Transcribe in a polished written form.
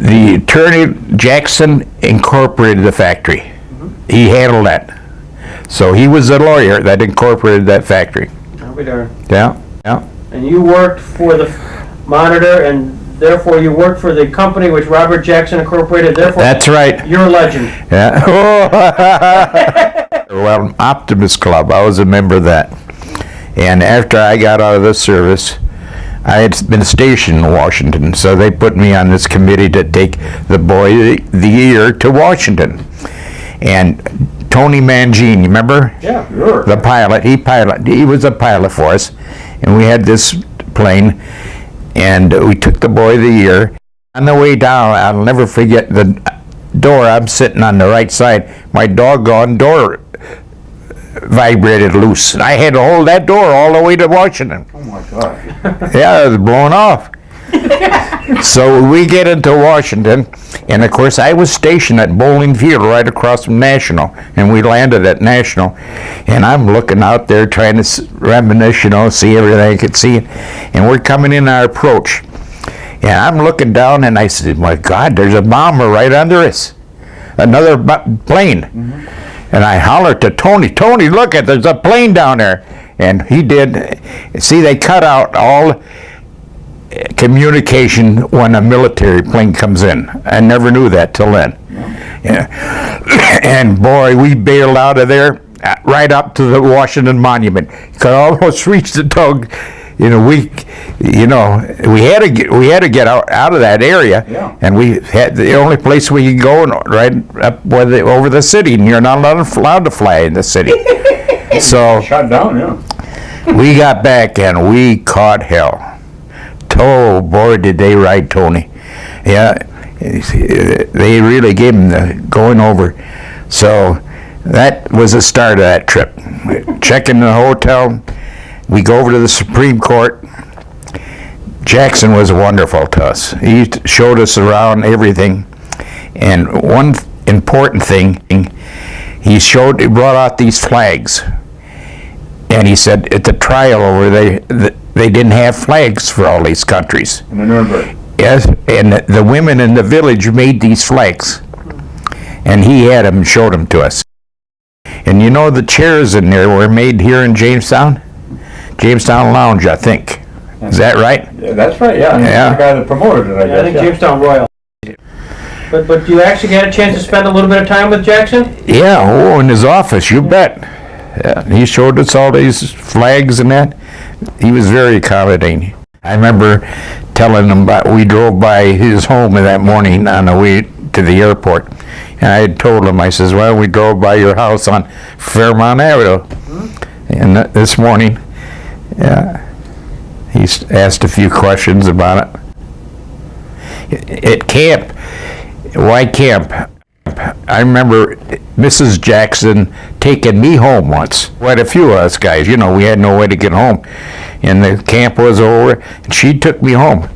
The attorney, Jackson, incorporated the factory. He handled that. So he was the lawyer that incorporated that factory. I'll be darned. Yeah, yeah. And you worked for the Monitor, and therefore you worked for the company which Robert Jackson incorporated, therefore... That's right. You're a legend. Yeah. Well, Optimist Club, I was a member of that. And after I got out of the service, I had been stationed in Washington, so they put me on this committee to take the Boy of the Year to Washington. And Tony Mangine, you remember? Yeah, sure. The pilot, he was a pilot for us, and we had this plane, and we took the Boy of the Year. On the way down, I'll never forget the door. I'm sitting on the right side. My doggone door vibrated loose. I had to hold that door all the way to Washington. Oh my God. Yeah, it was blown off. So we get into Washington, and of course I was stationed at Bowling Field right across from National, and we landed at National, and I'm looking out there trying to reminisce, you know, see everything I could see, and we're coming in our approach, and I'm looking down, and I said, my God, there's a bomber right under us, another plane. And I hollered to Tony, Tony, look, there's a plane down there. And he did. See, they cut out all communication when a military plane comes in. I never knew that till then. Yeah. And boy, we bailed out of there right up to the Washington Monument. Could almost reach the tug. We had to get out of that area, yeah. And we had the only place we could go right up over the city, and you're not allowed to fly in the city. So Shut down, yeah. we got back and we caught hell. Oh boy, did they ride Tony! Yeah, they really gave him the going over. So that was the start of that trip. Check in the hotel. We go over to the Supreme Court. Jackson was wonderful to us. He showed us around everything. And one important thing, he brought out these flags. And he said at the trial over there, they didn't have flags for all these countries. In the Nuremberg. Yes, and the women in the village made these flags. And he had them and showed them to us. And you know the chairs in there were made here in Jamestown? Jamestown Lounge, I think. Is that right? Yeah, that's right, yeah. Yeah. The guy that promoted it, I guess. I think Jamestown Royal. But you actually got a chance to spend a little bit of time with Jackson? Yeah, in his office, you bet. Yeah, he showed us all these flags and that. He was very accommodating. I remember telling him we drove by his home that morning on the way to the airport. And I had told him, I says, well, we drove by your house on Fairmount Avenue. And this morning, yeah, he asked a few questions about it. At camp, why camp? I remember Mrs. Jackson taking me home once. Quite a few of us guys, we had no way to get home. And the camp was over, and she took me home.